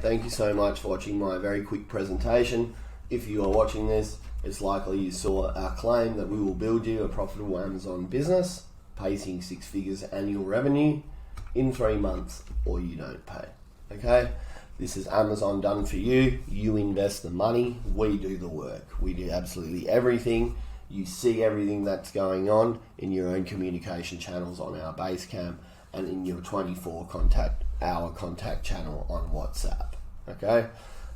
thank you so much for watching my very quick presentation. If you are watching this, it's likely you saw our claim that we will build you a profitable Amazon business, pacing 6 figures annual revenue in 3 months, or you don't pay. Okay? This is Amazon done for you. You invest the money, we do the work. We do absolutely everything. You see everything that's going on in your own communication channels on our Basecamp and in your 24-hour contact channel on WhatsApp. Okay?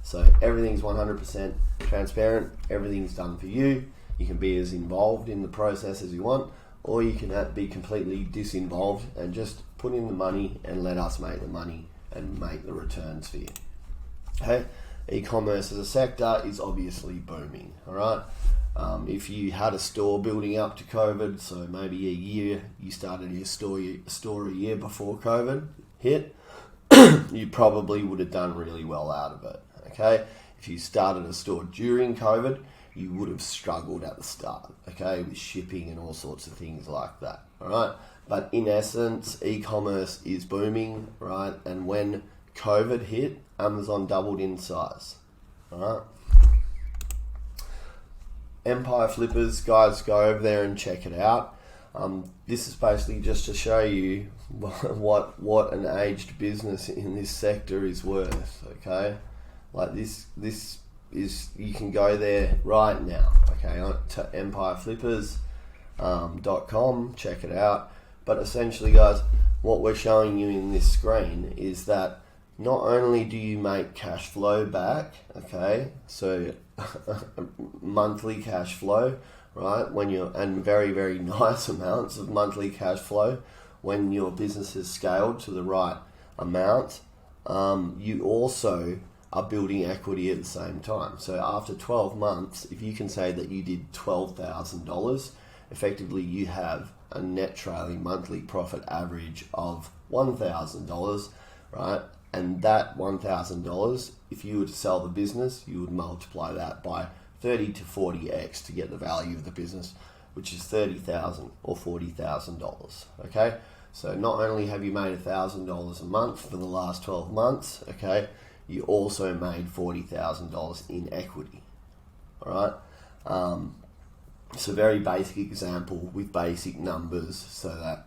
So everything's 100% transparent. Everything's done for you. You can be as involved in the process as you want, or you can be completely disinvolved and just put in the money and let us make the money and make the returns for you. Okay? E-commerce as a sector is obviously booming. All right? If you had a store building up to COVID, so maybe a year, you started your store a year before COVID hit, you probably would have done really well out of it. Okay? If you started a store during COVID, you would have struggled at the start, okay, with shipping and all sorts of things like that. All right? But in essence, e-commerce is booming, right? And when COVID hit, Amazon doubled in size. All right? Empire Flippers, guys, go over there and check it out. This is basically just to show you what an aged business in this sector is worth. Okay, like this is, you can go there right now. Okay, to empireflippers.com, check it out. But essentially, guys, what we're showing you in this screen is that not only do you make cash flow back, okay, so monthly cash flow, right, and very, very nice amounts of monthly cash flow when your business is scaled to the right amount, you also are building equity at the same time. So after 12 months, if you can say that you did $12,000, effectively you have a net trailing monthly profit average of $1,000, right? And that $1,000, if you were to sell the business, you would multiply that by 30 to 40x to get the value of the business, which is $30,000 or $40,000. Okay, so not only have you made $1,000 a month for the last 12 months, okay, you also made $40,000 in equity. All right, it's a very basic example with basic numbers so that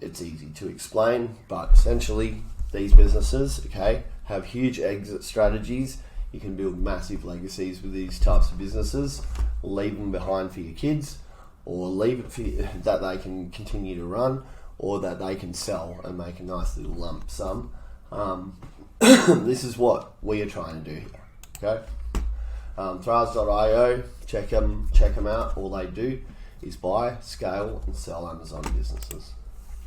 it's easy to explain, but essentially these businesses, okay, have huge exit strategies. You can build massive legacies with these types of businesses, leave them behind for your kids, or leave it for that they can continue to run, or that they can sell and make a nice little lump sum. This is what we are trying to do here. Okay, Thraz.io, check them out. All they do is buy, scale, and sell Amazon businesses.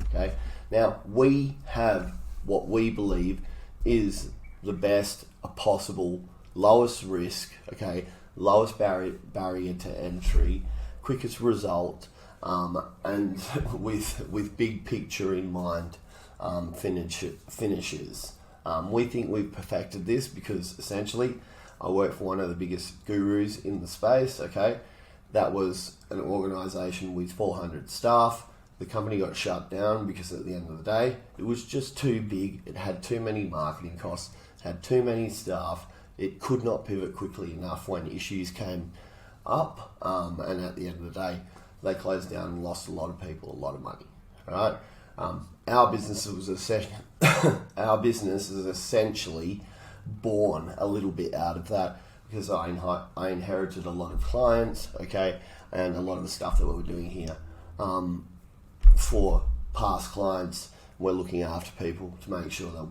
Okay, now we have what we believe is the best possible, lowest risk, okay, lowest barrier to entry, quickest result, and with big picture in mind, finishes. We think we've perfected this because essentially I work for one of the biggest gurus in the space. Okay, that was an organization with 400 staff. The company got shut down because at the end of the day, it was just too big. It had too many marketing costs, had too many staff. It could not pivot quickly enough when issues came up. And at the end of the day, they closed down and lost a lot of people, a lot of money. All right. Our business is essentially born a little bit out of that because I inherited a lot of clients, okay, and a lot of the stuff that we were doing here. For past clients, we're looking after people to make sure that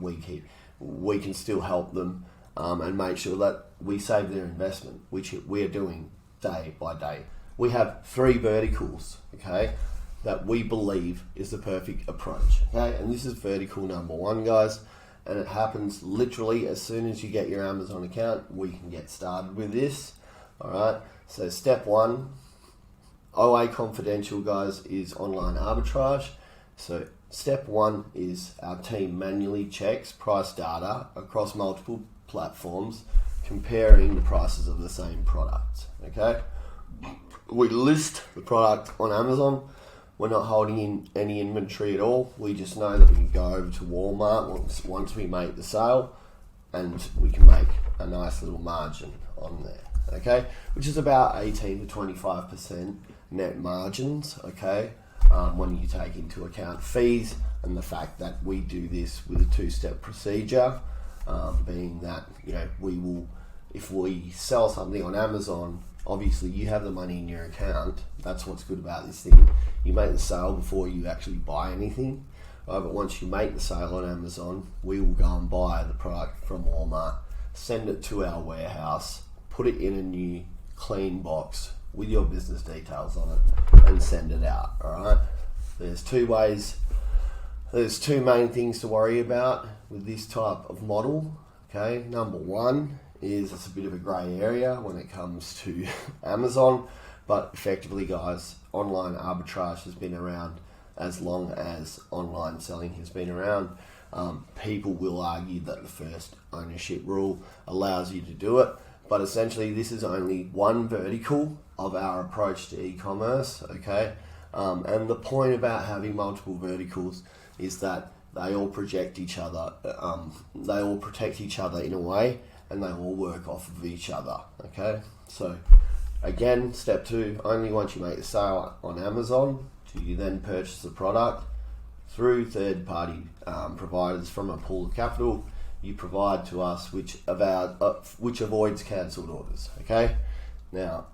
we can still help them and make sure that we save their investment, which we're doing day by day. We have 3 verticals, okay, that we believe is the perfect approach, okay, and this is vertical number 1, guys, and it happens literally as soon as you get your Amazon account. We can get started with this. All right, so step 1, OA Confidential, guys, is online arbitrage. So step 1 is our team manually checks price data across multiple platforms, comparing the prices of the same product. Okay, we list the product on Amazon. We're not holding in any inventory at all. We just know that we can go over to Walmart once we make the sale, and we can make a nice little margin on there, okay, which is about 18 to 25% net margins, okay, when you take into account fees and the fact that we do this with a two-step procedure, being that, you know, we will, if we sell something on Amazon, obviously you have the money in your account. That's what's good about this thing. You make the sale before you actually buy anything. But once you make the sale on Amazon, we will go and buy the product from Walmart, send it to our warehouse, put it in a new clean box with your business details on it, and send it out. Alright? There's two ways. There's two main things to worry about with this type of model. Okay, number one is it's a bit of a grey area when it comes to Amazon, but effectively, guys, online arbitrage has been around as long as online selling has been around. People will argue that the first ownership rule allows you to do it, but essentially this is only one vertical of our approach to e-commerce, okay? And the point about having multiple verticals is that they all project each other, they all protect each other in a way, and they all work off of each other, okay? So again, step two, only once you make the sale on Amazon do you then purchase the product through third-party providers from a pool of capital you provide to us, which avoids cancelled orders, okay? Now,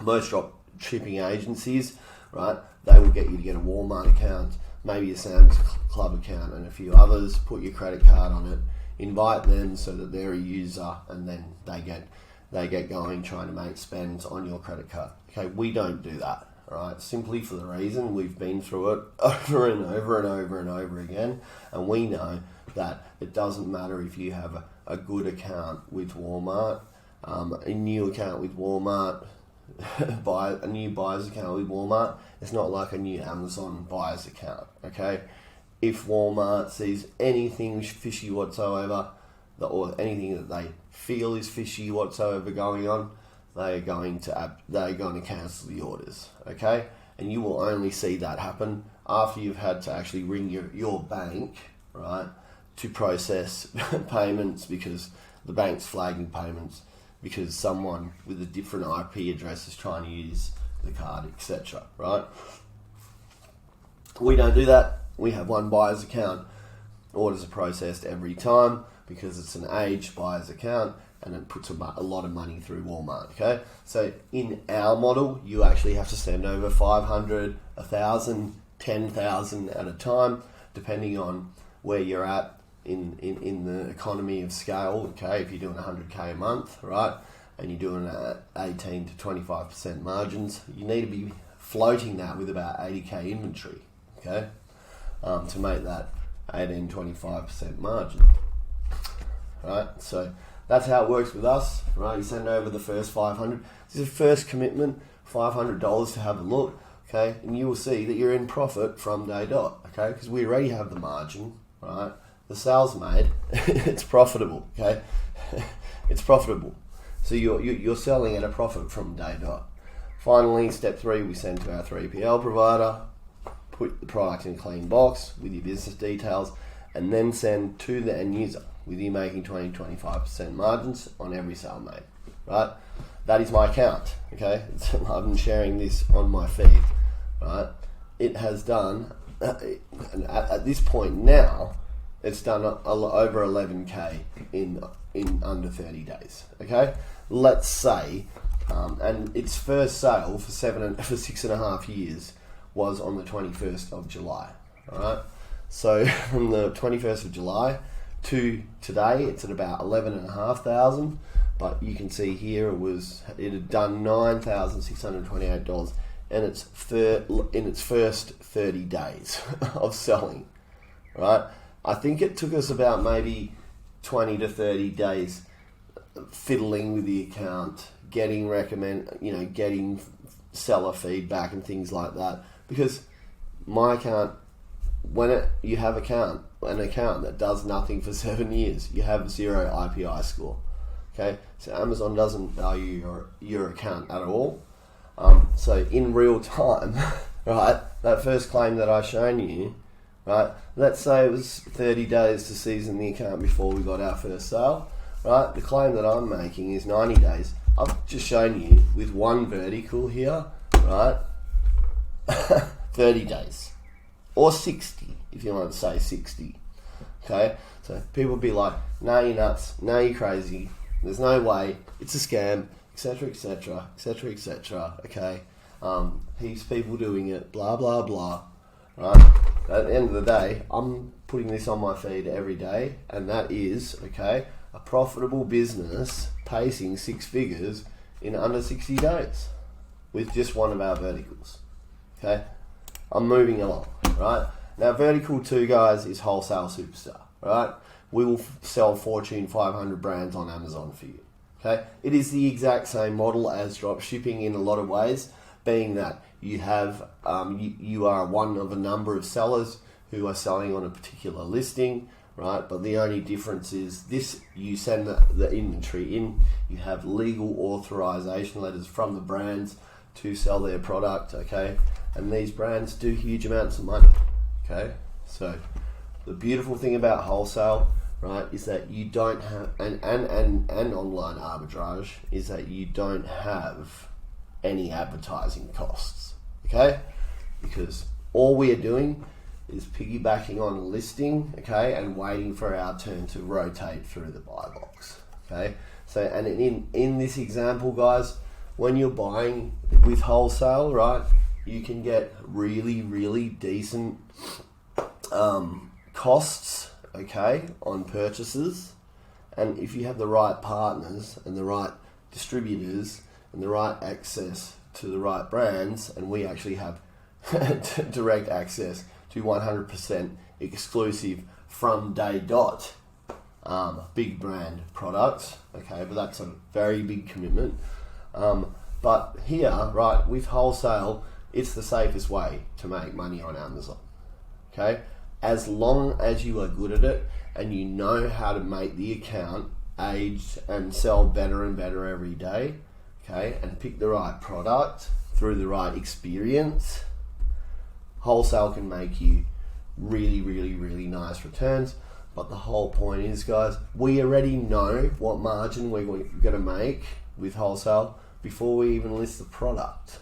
most drop shipping agencies, right, they will get you to get a Walmart account, maybe a Sam's Club account, and a few others, put your credit card on it, invite them so that they're a user, and then they get going trying to make spends on your credit card. Okay, we don't do that, right? Simply for the reason we've been through it over and over and over and over again, and we know that it doesn't matter if you have a good account with Walmart, a new account with Walmart, a new buyer's account with Walmart. It's not like a new Amazon buyer's account, okay? If Walmart sees anything fishy whatsoever, or anything that they feel is fishy whatsoever going on, they're going to cancel the orders, okay? And you will only see that happen after you've had to actually ring your bank, right, to process payments, because the bank's flagging payments because someone with a different IP address is trying to use the card, etc., right? We don't do that. We have one buyer's account. Orders are processed every time because it's an aged buyer's account, and it puts a lot of money through Walmart, okay? So in our model, you actually have to send over 500, 1,000, 10,000 at a time, depending on where you're at in the economy of scale, okay? If you're doing 100K a month, right, and you're doing 18 to 25% margins, you need to be floating that with about 80K inventory, okay, to make that 18, 25% margin, right? So that's how it works with us, right? You send over the first 500. This is a first commitment, $500 to have a look, okay? And you will see that you're in profit from day dot, okay? Because we already have the margin, right? The sale's made, it's profitable, okay? It's profitable. So you're selling at a profit from day dot. Finally, step 3, we send to our 3PL provider, put the product in a clean box with your business details, and then send to the end user, with you making 20-25% margins on every sale made, right? That is my account, okay? I'm sharing this on my feed, right? It has done, and at this point now, it's done over 11K in under 30 days, okay? Let's say, and its first sale for 6.5 years was on the 21st of July, all right? So from the 21st of July to today, it's at about 11,500, but you can see here it had done $9,628 in its first 30 days of selling, right? I think it took us about maybe 20 to 30 days fiddling with the account, getting seller feedback and things like that, because my account, you have an account that does nothing for 7 years, you have 0 IPI score, okay? So Amazon doesn't value your account at all. So in real time, right, that first claim that I've shown you right? Let's say it was 30 days to season the account before we got our first sale, right? The claim that I'm making is 90 days. I've just shown you with one vertical here, right? 30 days. Or 60, if you want to say 60. Okay? So people be like, nah, you're nuts, nah, you're crazy, there's no way, it's a scam, etc., etc., etc., etc., okay? Heaps of people doing it, blah, blah, blah, right? At the end of the day, I'm putting this on my feed every day, and that is, okay, a profitable business pacing 6 figures in under 60 days with just one of our verticals, okay? I'm moving along, right? Now, vertical 2, guys, is Wholesale Superstar, right? We will sell Fortune 500 brands on Amazon for you, okay? It is the exact same model as drop shipping in a lot of ways, being that you have you are one of a number of sellers who are selling on a particular listing, right? But the only difference is this: you send the inventory in, you have legal authorization letters from the brands to sell their product, okay? And these brands do huge amounts of money, okay? So the beautiful thing about wholesale, right, is that you don't have, and online arbitrage, is that you don't have any advertising costs, okay? Because all we are doing is piggybacking on a listing, okay, and waiting for our turn to rotate through the buy box, okay? So, and in this example, guys, when you're buying with wholesale, right, you can get really, really decent costs, okay, on purchases. And if you have the right partners and the right distributors and the right access to the right brands, and we actually have direct access to 100% exclusive from day dot big brand products, okay, but that's a very big commitment. But here, right, with wholesale, it's the safest way to make money on Amazon, okay? As long as you are good at it and you know how to make the account age and sell better and better every day, okay, and pick the right product through the right experience, wholesale can make you really, really, really nice returns. But the whole point is, guys, we already know what margin we're going to make with wholesale before we even list the product,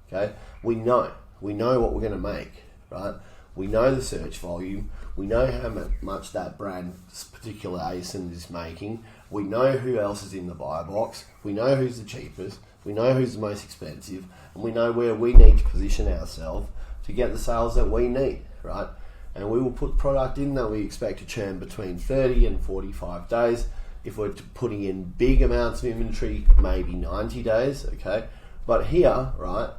okay? We know what we're going to make, right? We know the search volume. We know how much that brand's particular ASIN is making. We know who else is in the buy box. We know who's the cheapest. We know who's the most expensive. And we know where we need to position ourselves to get the sales that we need, right? And we will put product in that we expect to churn between 30 and 45 days. If we're putting in big amounts of inventory, maybe 90 days, okay? But here, right,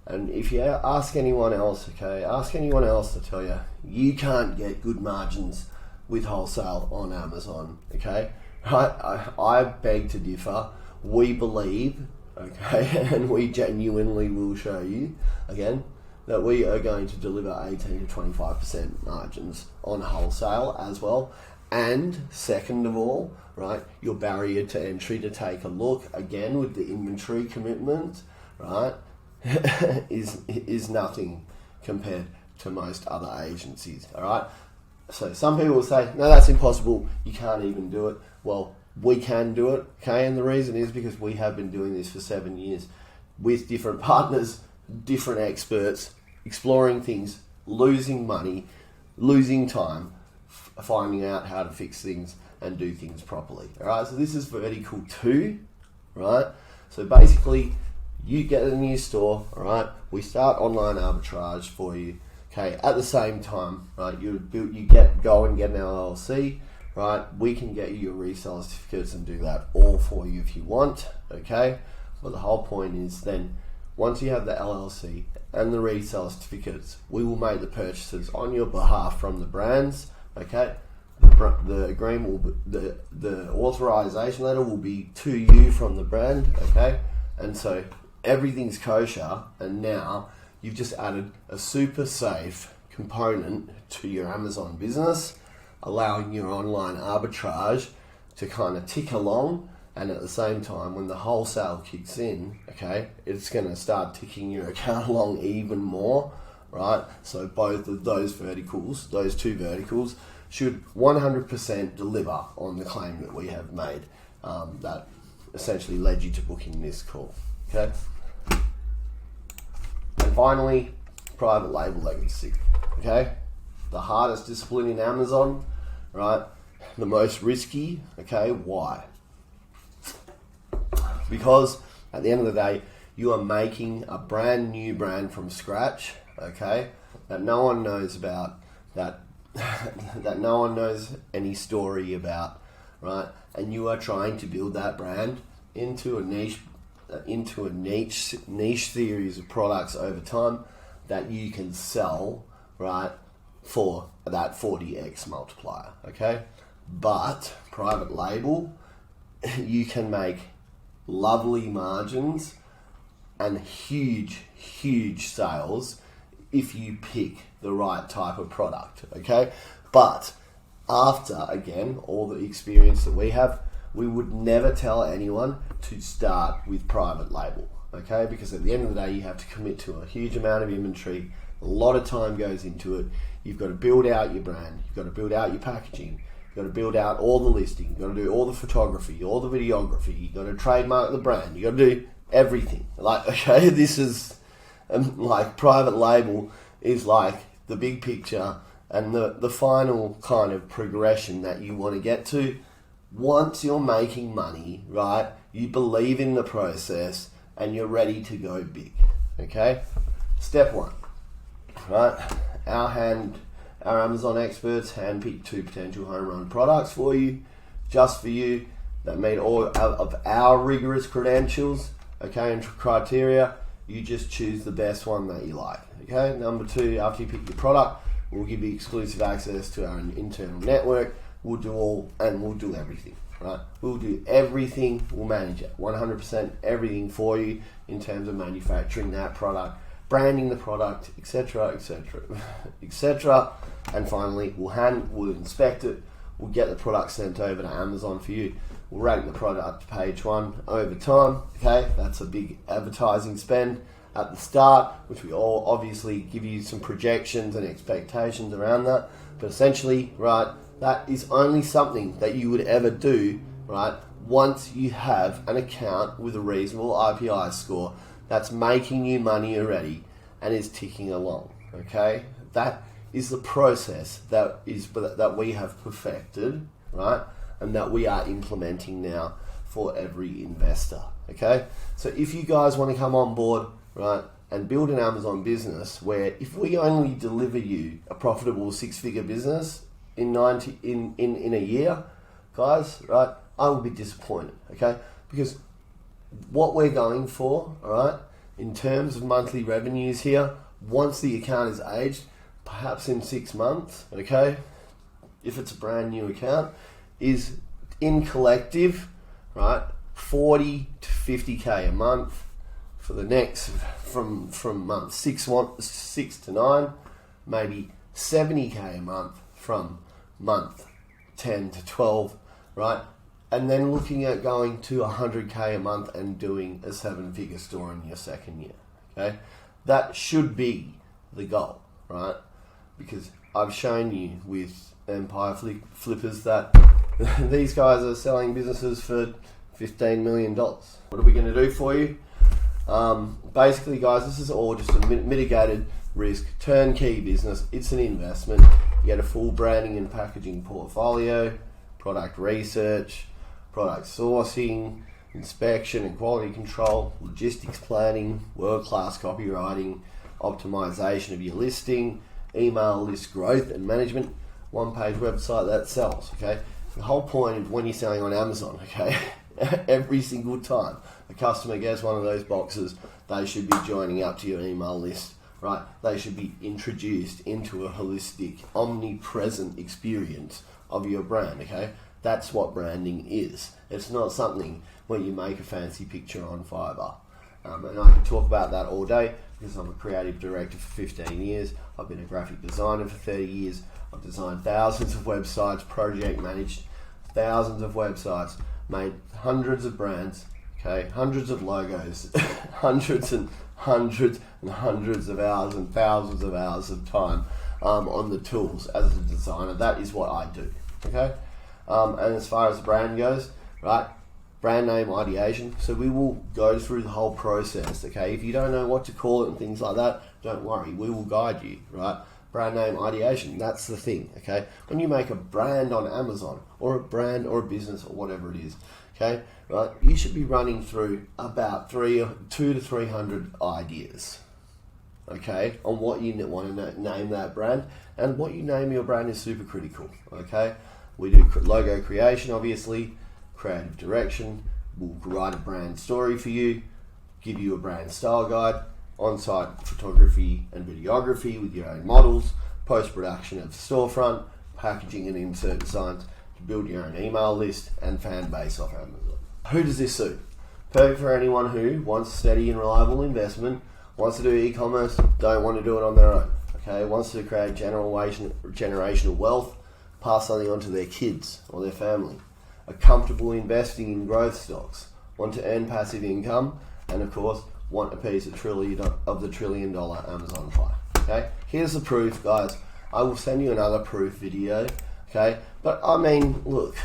and if you ask anyone else, okay, ask anyone else to tell you, you can't get good margins with wholesale on Amazon, okay? Right? I beg to differ. We believe, okay, and we genuinely will show you, again, that we are going to deliver 18 to 25% margins on wholesale as well. And second of all, right, your barrier to entry to take a look, again, with the inventory commitment, right, is nothing compared to most other agencies, all right? So some people will say, no, that's impossible, you can't even do it. Well, we can do it, okay? And the reason is because we have been doing this for 7 years with different partners, different experts, exploring things, losing money, losing time, finding out how to fix things and do things properly, all right? So this is vertical 2, right? So basically, you get a new store, all right? We start online arbitrage for you, okay? At the same time, right, go and get an LLC, right? We can get you your resale certificates and do that all for you if you want, okay? But the whole point is then, once you have the LLC and the resale certificates, we will make the purchases on your behalf from the brands, okay? The agreement will be, the authorization letter will be to you from the brand, okay? And so everything's kosher, and now you've just added a super safe component to your Amazon business, allowing your online arbitrage to kind of tick along. And at the same time, when the wholesale kicks in, okay, it's going to start ticking your account along even more. right? So both of those verticals, those two verticals, should 100% deliver on the claim that we have made, that essentially led you to booking this call, okay? And finally, private label legacy, okay? The hardest discipline in Amazon, right? The most risky, okay? Why? Because at the end of the day, you are making a brand new brand from scratch, okay? That no one knows about, that no one knows any story about, right? And you are trying to build that brand into a niche series of products over time that you can sell, right, for that 40x multiplier, okay? But private label, you can make lovely margins and huge sales if you pick the right type of product, okay? But after, again, all the experience that we have, we would never tell anyone to start with private label, okay? Because at the end of the day, you have to commit to a huge amount of inventory. A lot of time goes into it. You've got to build out your brand. You've got to build out your packaging. You've got to build out all the listing. You've got to do all the photography, all the videography. You've got to trademark the brand. You've got to do everything. Like, okay, this is like private label is like the big picture and the final kind of progression that you want to get to. Once you're making money, right, you believe in the process and you're ready to go big, okay? Step one, right? Our Amazon experts handpick 2 potential home run products for you, just for you, that meet all of our rigorous credentials, okay, and criteria. You just choose the best one that you like, okay? Number 2, after you pick your product, we'll give you exclusive access to our internal network. We'll do everything, right? We'll do everything, we'll manage it, 100% everything for you in terms of manufacturing that product, branding the product, etc., and finally, we'll inspect it, we'll get the product sent over to Amazon for you. We'll rank the product page 1 over time, okay? That's a big advertising spend at the start, which we all obviously give you some projections and expectations around that. But essentially, right, that is only something that you would ever do, right, once you have an account with a reasonable IPI score that's making you money already and is ticking along, okay? That is the process that we have perfected, right? And that we are implementing now for every investor, okay? So if you guys want to come on board, right, and build an Amazon business where if we only deliver you a profitable 6-figure business in a year, guys, right, I will be disappointed, okay? Because what we're going for, all right, in terms of monthly revenues here, once the account is aged, perhaps in 6 months, okay, if it's a brand new account, is in collective, right, 40 to 50K a month for the next, from month 6 to 9, maybe 70K a month from month 10 to 12, right? And then looking at going to 100K a month and doing a 7-figure store in your second year, okay? That should be the goal, right? Because I've shown you with Empire Flippers that these guys are selling businesses for $15 million. What are we going to do for you? Basically, guys, this is all just a mitigated risk turnkey business. It's an investment. You get a full branding and packaging portfolio, product research, product sourcing, inspection and quality control, logistics planning, world-class copywriting, optimization of your listing, email list growth and management, one-page website that sells, okay? The whole point of when you're selling on Amazon, okay, every single time a customer gets one of those boxes, they should be joining up to your email list, right? They should be introduced into a holistic, omnipresent experience of your brand, okay? That's what branding is. It's not something where you make a fancy picture on Fiverr. And I can talk about that all day because I'm a creative director for 15 years. I've been a graphic designer for 30 years. I've designed thousands of websites, project managed thousands of websites, made hundreds of brands, Okay, hundreds of logos, hundreds and hundreds and hundreds of hours and thousands of hours of time on the tools as a designer. That is what I do. Okay, and as far as the brand goes, right? Brand name ideation. So we will go through the whole process. Okay, if you don't know what to call it and things like that, don't worry. We will guide you. Right? Brand name ideation. That's the thing. Okay, when you make a brand on Amazon or a brand or a business or whatever it is, okay, right? You should be running through about 200 to 300 ideas. Okay, on what you want to name that brand, and what you name your brand is super critical. Okay, we do logo creation, obviously, creative direction. We'll write a brand story for you, give you a brand style guide, on-site photography and videography with your own models, post-production of the storefront, packaging and insert designs to build your own email list and fan base off Amazon. Who does this suit? Perfect for anyone who wants steady and reliable investment, wants to do e-commerce, don't want to do it on their own, okay, wants to create generational wealth, pass something on to their kids or their family, are comfortable investing in growth stocks, want to earn passive income, and of course, want a piece of the $1 trillion Amazon pie. Okay, here's the proof, guys. I will send you another proof video. Okay, but I mean, look,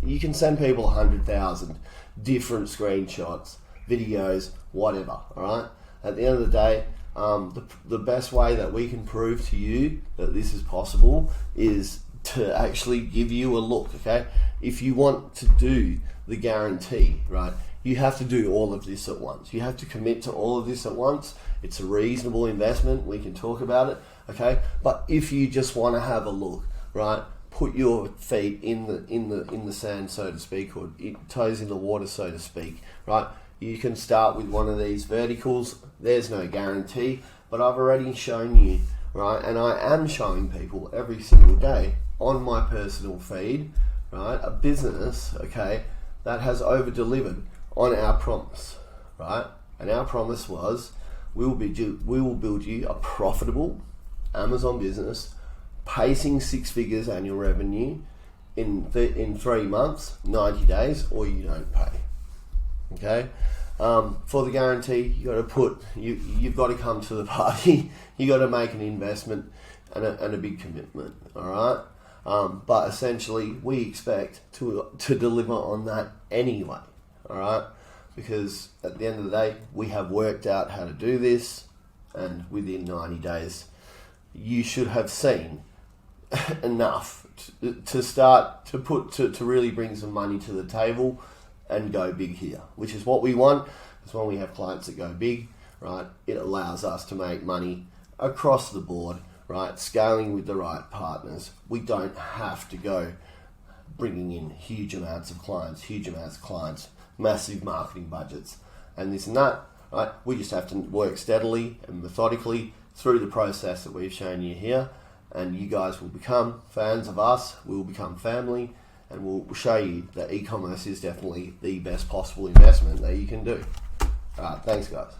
you can send people 100,000 different screenshots, videos, whatever. All right. At the end of the day, the best way that we can prove to you that this is possible is to actually give you a look. Okay, if you want to do the guarantee, right? You have to do all of this at once. You have to commit to all of this at once. It's a reasonable investment. We can talk about it, okay? But if you just want to have a look, right? Put your feet in the sand, so to speak, or toes in the water, so to speak, right? You can start with one of these verticals. There's no guarantee, but I've already shown you, right? And I am showing people every single day on my personal feed, right? A business, okay, that has over-delivered on our promise, right? And our promise was we will build you a profitable Amazon business, pacing 6 figures annual revenue in 3 months, 90 days, or you don't pay. Okay, for the guarantee, you've got to come to the party. You got to make an investment and a big commitment. All right, but essentially we expect to deliver on that anyway. All right, because at the end of the day, we have worked out how to do this, and within 90 days, you should have seen enough to start to really bring some money to the table and go big here, which is what we want. Because when we have clients that go big, right, it allows us to make money across the board, right, scaling with the right partners. We don't have to go bringing in huge amounts of clients, massive marketing budgets, and this and that, right? We just have to work steadily and methodically through the process that we've shown you here, and you guys will become fans of us, we will become family, and we'll show you that e-commerce is definitely the best possible investment that you can do. All right, thanks guys.